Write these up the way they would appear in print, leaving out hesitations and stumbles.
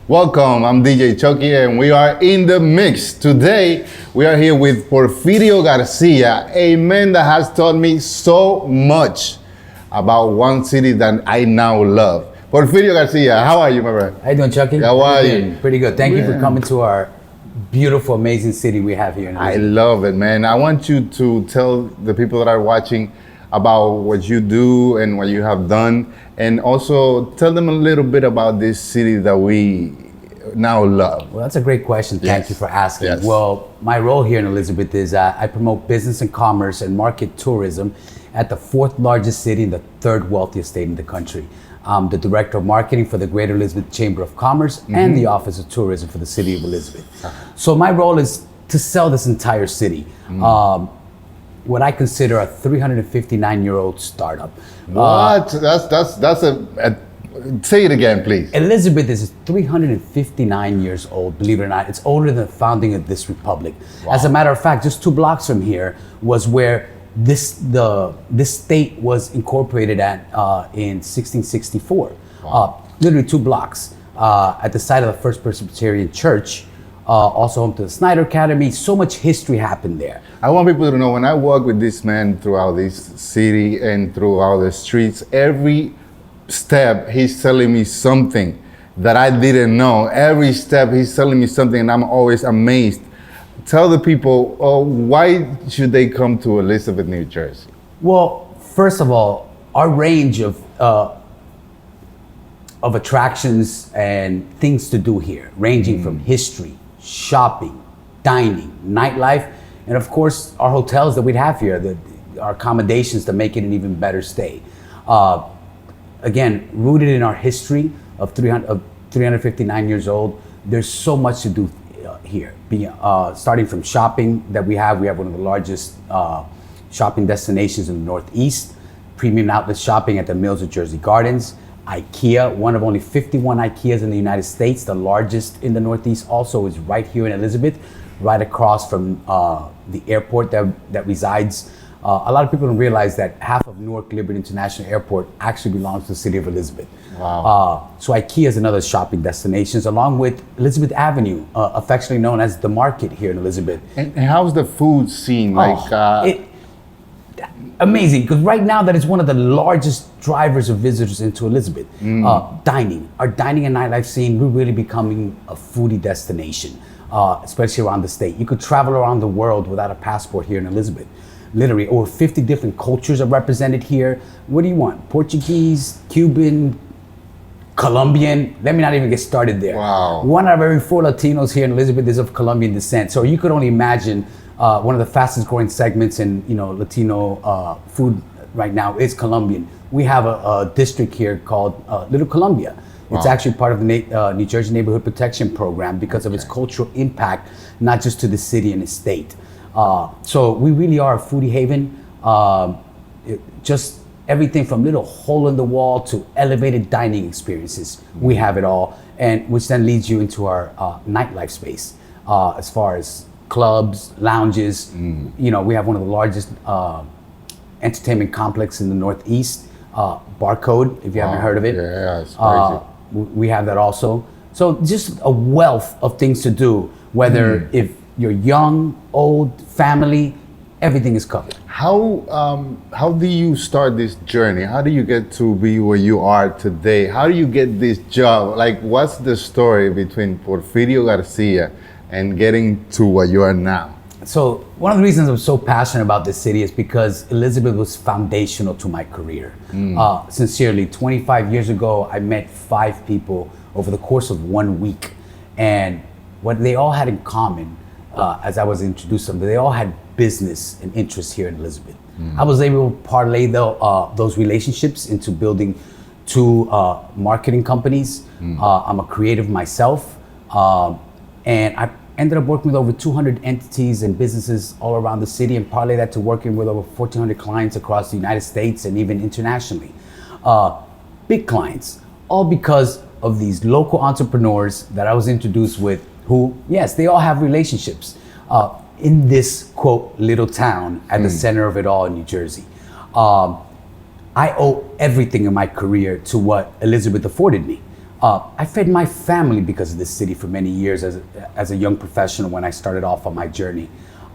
Welcome, I'm DJ Chucky and we are in the mix. Today, we are here with Porfirio Garcia, a man that has taught me so much about one city that I now love. Porfirio Garcia, how are you, my friend? How you doing, Chucky? How are you? Pretty good. Thank you for coming to our beautiful, amazing city we have here in I love it, man. I want you to tell the people that are watching about what you do and what you have done, and also tell them a little bit about this city that we now love. Well, that's a great question. Thank you for asking. Yes. Well, my role here in Elizabeth is I promote business and commerce and market tourism at the 4th largest city and the 3rd wealthiest state in the country. I'm the director of marketing for the Greater Elizabeth Chamber of Commerce and the Office of Tourism for the city of Elizabeth. So my role is to sell this entire city. What I consider a 359-year-old startup. What? That's a say it again, please. Elizabeth is 359 years old, believe it or not. It's older than the founding of this republic. Wow. As a matter of fact, just 2 blocks from here was where this state was incorporated at in 1664. Literally 2 blocks at the site of the First Presbyterian Church. Also home to the Snyder Academy. So much history happened there. I want people to know, when I walk with this man throughout this city and throughout the streets, every step he's telling me something that I didn't know. Every step he's telling me something and I'm always amazed. Tell the people, why should they come to Elizabeth, New Jersey? Well, first of all, our range of attractions and things to do here, ranging from history, shopping, dining, nightlife, and of course our hotels that we'd have here, our accommodations to make it an even better stay. Again, rooted in our history of 359 years old, there's so much to do here. Starting from shopping that we have one of the largest shopping destinations in the Northeast, premium outlet shopping at the Mills of Jersey Gardens, IKEA, one of only 51 IKEAs in the United States, the largest in the Northeast, also is right here in Elizabeth, right across from the airport that resides. A lot of people don't realize that half of Newark Liberty International Airport actually belongs to the city of Elizabeth. Wow. So IKEA is another shopping destination, along with Elizabeth Avenue, affectionately known as the Market here in Elizabeth. And how's the food scene? Amazing, because right now that is one of the largest drivers of visitors into Elizabeth. Dining, our dining and nightlife scene, we're really becoming a foodie destination, especially around the state. You could travel around the world without a passport here in Elizabeth. Literally, over 50 different cultures are represented here. What do you want? Portuguese, Cuban, Colombian? Let me not even get started there. Wow. 1 out of every 4 Latinos here in Elizabeth is of Colombian descent. So you could only imagine one of the fastest growing segments in Latino food right now is Colombian. We have a district here called Little Colombia. It's actually part of the New Jersey Neighborhood Protection Program because of its cultural impact, not just to the city and the state. So we really are a foodie haven. Just everything from little hole in the wall to elevated dining experiences. We have it all, and which then leads you into our nightlife space. As far as clubs, lounges, we have one of the largest entertainment complex in the Northeast. Barcode, if you haven't heard of it. Yeah, it's crazy. We have that also. So just a wealth of things to do, whether if you're young, old, family, everything is covered. How do you start this journey? How do you get to be where you are today? How do you get this job? Like, what's the story between Porfirio Garcia and getting to what you are now? So one of the reasons I'm so passionate about this city is because Elizabeth was foundational to my career. Sincerely, 25 years ago, I met 5 people over the course of 1 week. And what they all had in common, as I was introduced to them, they all had business and interests here in Elizabeth. I was able to parlay those relationships into building 2 marketing companies. I'm a creative myself, and I ended up working with over 200 entities and businesses all around the city, and parlay that to working with over 1,400 clients across the United States and even internationally. Big clients, all because of these local entrepreneurs that I was introduced with who, yes, they all have relationships in this, quote, little town at the center of it all in New Jersey. I owe everything in my career to what Elizabeth afforded me. I fed my family because of this city for many years as a young professional when I started off on my journey.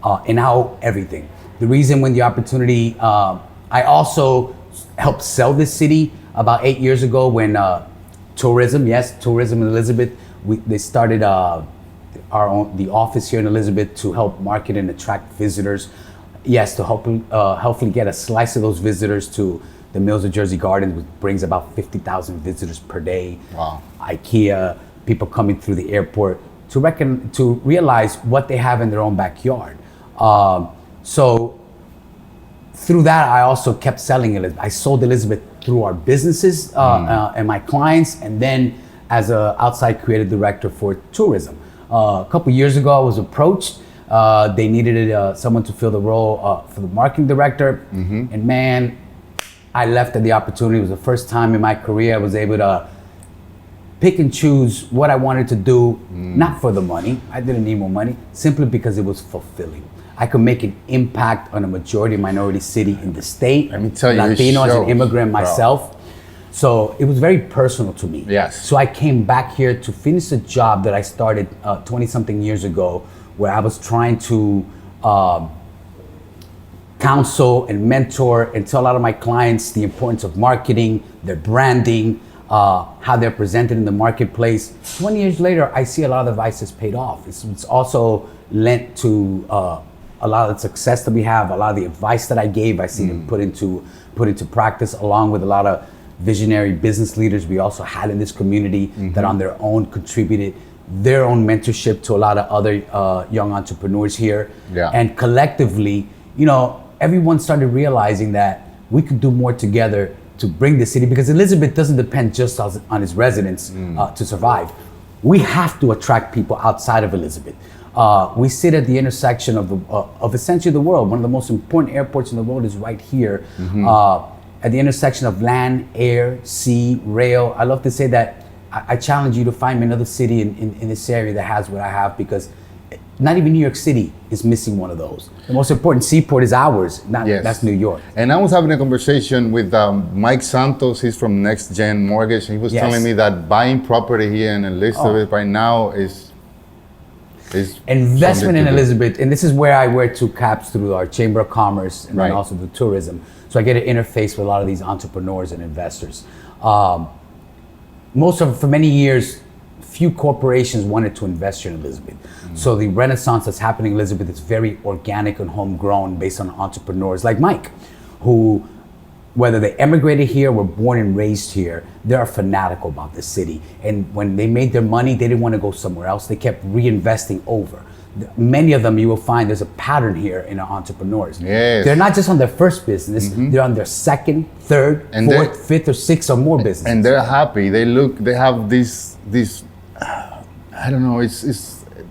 And now everything. The reason when the opportunity, I also helped sell this city about 8 years ago when tourism in Elizabeth, they started the office here in Elizabeth to help market and attract visitors. Yes, to hopefully get a slice of those visitors to the Mills of Jersey Gardens, which brings about 50,000 visitors per day. Wow. IKEA, people coming through the airport to realize what they have in their own backyard. So through that, I also kept selling Elizabeth. I sold Elizabeth through our businesses and my clients, and then as an outside creative director for tourism. A couple years ago, I was approached. They needed someone to fill the role for the marketing director. And man, I left at the opportunity. It was the first time in my career I was able to pick and choose what I wanted to do, not for the money. I didn't need more money, simply because it was fulfilling. I could make an impact on a majority minority city in the state. Let me tell you, Latino as an immigrant myself. So it was very personal to me. Yes. So I came back here to finish a job that I started 20 something years ago, where I was trying to counsel and mentor and tell a lot of my clients the importance of marketing, their branding, how they're presented in the marketplace. 20 years later, I see a lot of the advice has paid off. It's also lent to a lot of the success that we have, a lot of the advice that I gave, I see them put into practice, along with a lot of visionary business leaders we also had in this community that on their own contributed their own mentorship to a lot of other young entrepreneurs here. Yeah. And collectively, everyone started realizing that we could do more together to bring the city, because Elizabeth doesn't depend just on its residents to survive. We have to attract people outside of Elizabeth. We sit at the intersection of essentially the world. One of the most important airports in the world is right here, at the intersection of land, air, sea, rail. I love to say that I challenge you to find me another city in this area that has what I have, because not even New York City is missing one of those. The most important seaport is ours, that's New York. And I was having a conversation with Mike Santos. He's from Next Gen Mortgage. He was telling me that buying property here in Elizabeth right now is investment in Elizabeth. And this is where I wear two caps through our Chamber of Commerce and then also the tourism. So I get to interface with a lot of these entrepreneurs and investors. For many years, few corporations wanted to invest here in Elizabeth. So the renaissance that's happening in Elizabeth is very organic and homegrown, based on entrepreneurs like Mike, who, whether they emigrated here, were born and raised here, they are fanatical about the city. And when they made their money, they didn't want to go somewhere else. They kept reinvesting over. Many of them, you will find there's a pattern here in our entrepreneurs. Yes. They're not just on their first business, they're on their second, third, fourth, fifth, or sixth or more businesses. And they're happy. They have this I don't know,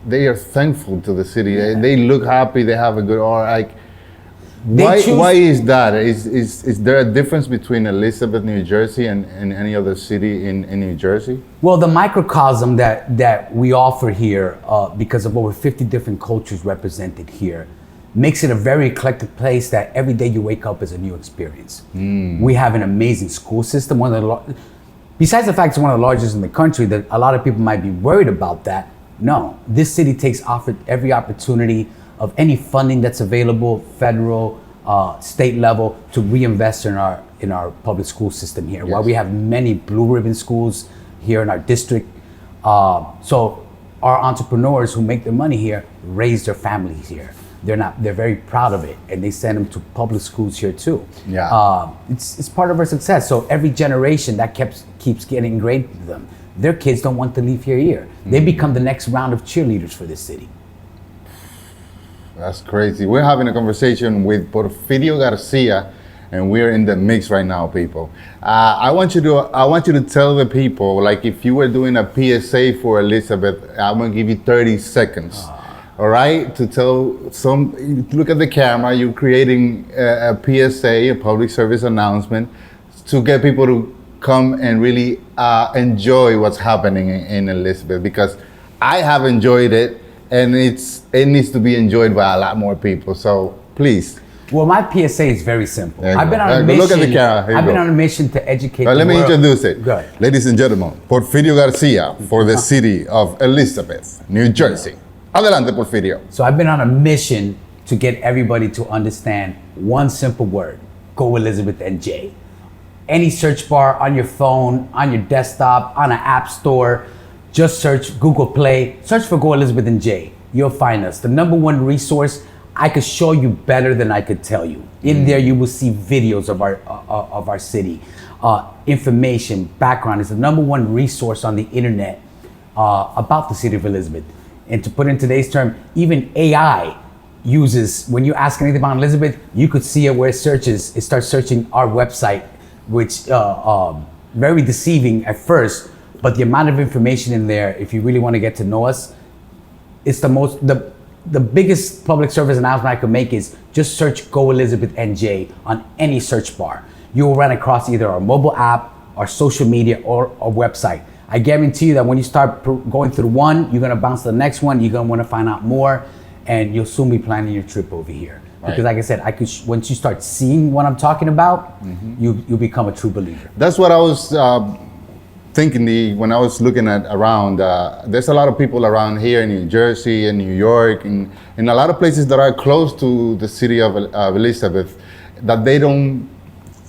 they are thankful to the city. They look happy, they have a good aura. Why is that? Is there a difference between Elizabeth, New Jersey and any other city in New Jersey? Well, the microcosm that we offer here, because of over 50 different cultures represented here, makes it a very eclectic place that every day you wake up is a new experience. We have an amazing school system, besides the fact it's one of the largest in the country, that a lot of people might be worried about that. No, this city takes every opportunity of any funding that's available, federal, state level, to reinvest in our public school system here. While we have many blue ribbon schools here in our district, so our entrepreneurs who make their money here raise their families here. They're very proud of it, and they send them to public schools here too. It's part of our success. So every generation that keeps getting ingrained into them. Their kids don't want to leave here either. They become the next round of cheerleaders for this city. That's crazy. We're having a conversation with Porfirio Garcia, and we're in the mix right now, people. I want you to tell the people, like, if you were doing a PSA for Elizabeth, I'm gonna give you 30 seconds. All right, to look at the camera. You're creating a PSA, a public service announcement, to get people to come and really enjoy what's happening in Elizabeth, because I have enjoyed it, and it needs to be enjoyed by a lot more people. So please. Well, my PSA is very simple. There you I've been go. on a There you go. mission. Look at the camera. Here you I've been go. on a mission to educate Let the me world. introduce it. Go ahead. Ladies and gentlemen, Porfirio Garcia for the city of Elizabeth, New Jersey. Adelante, Porfirio. So I've been on a mission to get everybody to understand one simple word: Go Elizabeth NJ. Any search bar on your phone, on your desktop, on an app store, just search Google Play, search for Go Elizabeth NJ. You'll find us. The #1 resource. I could show you better than I could tell you. In there, you will see videos of our city, information, background. It's the #1 resource on the internet about the city of Elizabeth. And to put in today's term, even AI uses, when you ask anything about Elizabeth, you could see it where it searches. It starts searching our website, which very deceiving at first, but the amount of information in there, if you really want to get to know us, it's the biggest public service announcement I could make is just search Go Elizabeth NJ on any search bar. You will run across either our mobile app, our social media, or our website. I guarantee you that when you start going through one, you're gonna bounce to the next one, you're gonna wanna find out more, and you'll soon be planning your trip over here. Right. Because like I said, once you start seeing what I'm talking about, you become a true believer. That's what I was thinking when I was looking at around. There's a lot of people around here in New Jersey and New York and a lot of places that are close to the city of Elizabeth that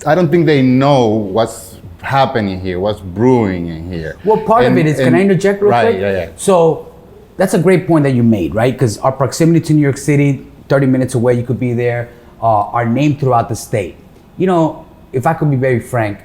I don't think they know what's happening here, what's brewing in here. Well, part of it is, can I interject real quick? Right, yeah. So that's a great point that you made, right? Because our proximity to New York City, 30 minutes away, you could be there, our name throughout the state. You know, if I could be very frank,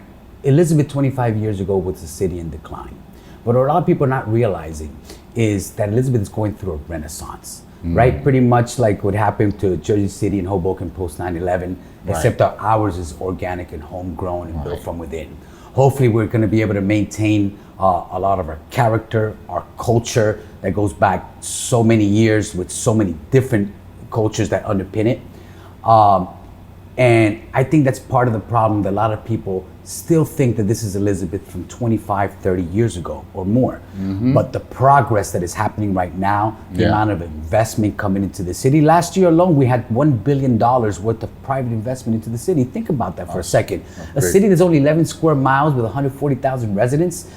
Elizabeth 25 years ago was a city in decline. But what a lot of people are not realizing is that Elizabeth is going through a renaissance, right? Pretty much like what happened to Jersey City and Hoboken post 9/11, except that ours is organic and homegrown and built from within. Hopefully we're gonna be able to maintain a lot of our character, our culture that goes back so many years with so many different cultures that underpin it. And I think that's part of the problem, that a lot of people still think that this is Elizabeth from 25, 30 years ago or more. But the progress that is happening right now, the amount of investment coming into the city. Last year alone, we had $1 billion worth of private investment into the city. Think about that for a second. A city that's only 11 square miles with 140,000 residents,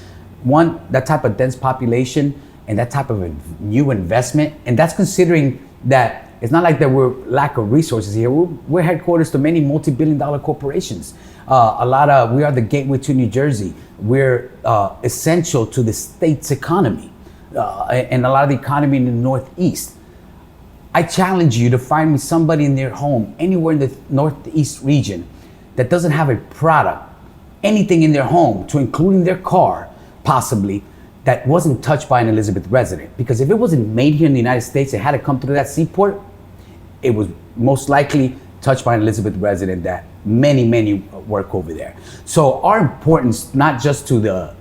that type of dense population and that type of a new investment, and that's considering that it's not like that we're lack of resources here. We're headquarters to many multi-billion-dollar corporations. We are the gateway to New Jersey. We're essential to the state's economy and a lot of the economy in the Northeast. I challenge you to find me somebody in their home, anywhere in the Northeast region, that doesn't have a product, anything in their home, to including their car, possibly, that wasn't touched by an Elizabeth resident. Because if it wasn't made here in the United States, it had to come through that seaport, it was most likely touched by an Elizabeth resident that many work over there. So our importance, not just to the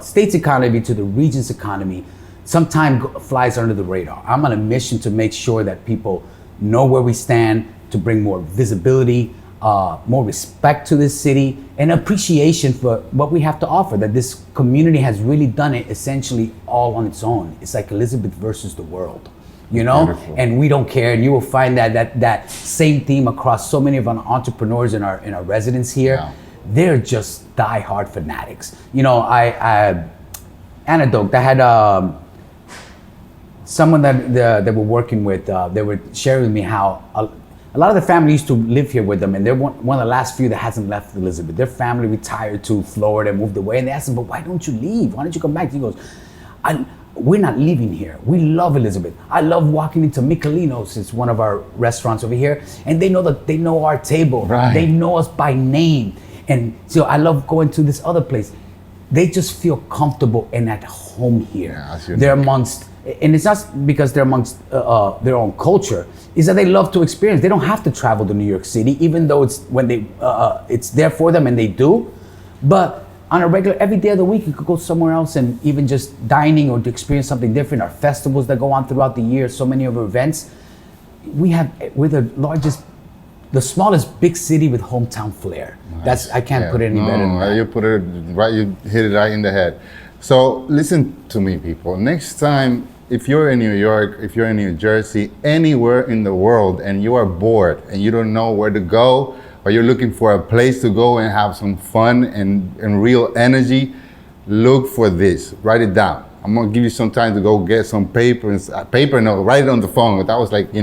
state's economy, to the region's economy, sometimes flies under the radar. I'm on a mission to make sure that people know where we stand, to bring more visibility, more respect to this city, and appreciation for what we have to offer, that this community has really done it essentially all on its own. It's like Elizabeth versus the world, you know? Beautiful. And we don't care. And you will find that same theme across so many of our entrepreneurs in our residents here. Yeah. They're just diehard fanatics. You know, anecdote, I had someone that we're working with, they were sharing with me how a lot of the family used to live here with them, and they're one of the last few that hasn't left Elizabeth. Their family retired to Florida, moved away, and they asked him, but why don't you leave? Why don't you come back? He goes, we're not leaving here. We love Elizabeth. I love walking into Michelino's. It's one of our restaurants over here, and they know our table. Right. They know us by name. And so I love going to this other place. They just feel comfortable and at home here. Yeah, they're amongst, and it's not because they're amongst their own culture, is that they love to experience. They don't have to travel to New York City, even though it's there for them and they do. But on a regular, every day of the week, you could go somewhere else and even just dining or to experience something different. Our festivals that go on throughout the year, so many of our events. We're the smallest big city with hometown flair. Nice. I can't put it any better than that. You put it right, you hit it right in the head. So listen to me, people. Next time if you're in New York, if you're in New Jersey, anywhere in the world, and you are bored and you don't know where to go, or you're looking for a place to go and have some fun and real energy, look for this. Write it down. I'm gonna give you some time to go get some paper. No, write it on the phone. That was like,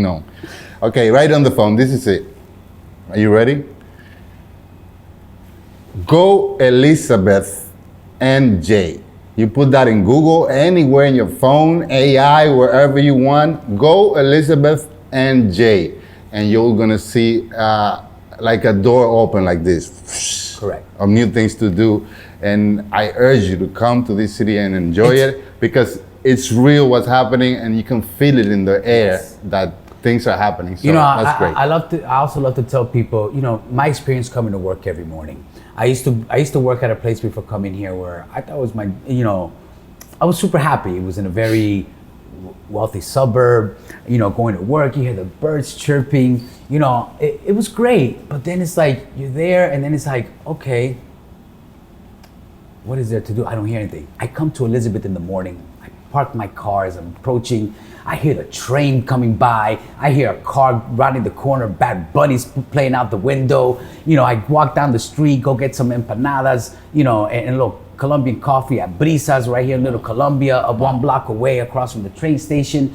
Okay, write it on the phone. This is it. Are you ready? Go Elizabeth and Jay. You put that in Google, anywhere in your phone, AI, wherever you want. Go Elizabeth and Jay, and you're gonna see like a door open like this. Correct. Of new things to do, and I urge you to come to this city and enjoy it, because it's real what's happening, and you can feel it in the air that things are happening. So that's great. I also love to tell people, my experience coming to work every morning. I used to work at a place before coming here where I thought it was I was super happy. It was in a very wealthy suburb, going to work, you hear the birds chirping, it was great. But then it's like, you're there and then it's like, okay, what is there to do? I don't hear anything. I come to Elizabeth in the morning, I park my car as I'm approaching, I hear the train coming by, I hear a car rounding the corner, Bad Bunny's playing out the window, I walk down the street, go get some empanadas, and a little Colombian coffee at Brisas right here in Little Colombia, one block away across from the train station.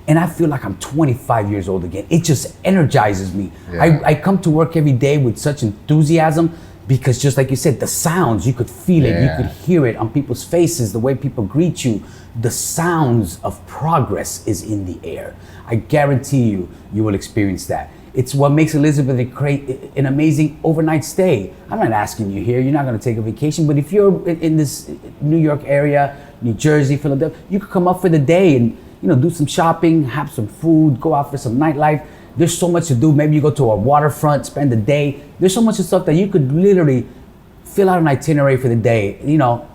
And I feel like I'm 25 years old again. It just energizes me. Yeah. I come to work every day with such enthusiasm because, just like you said, the sounds, you could feel it, you could hear it on people's faces, the way people greet you. The sounds of progress is in the air. I guarantee you, you will experience that. It's what makes Elizabeth an amazing overnight stay. I'm not asking you here, you're not gonna take a vacation, but if you're in this New York area, New Jersey, Philadelphia, you could come up for the day and do some shopping, have some food, go out for some nightlife. There's so much to do. Maybe you go to a waterfront, spend the day. There's so much of stuff that you could literally fill out an itinerary for the day.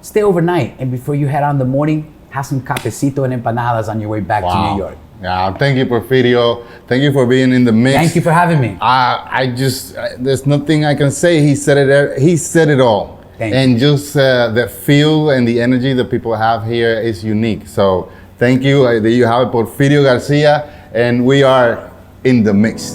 Stay overnight, and before you head out in the morning, have some cafecito and empanadas on your way back to New York. Yeah, thank you, Porfirio. Thank you for being in the mix. Thank you for having me. There's nothing I can say. He said it all. Thank you. Just the feel and the energy that people have here is unique. So thank you. There you have it, Porfirio Garcia, and we are in the mix.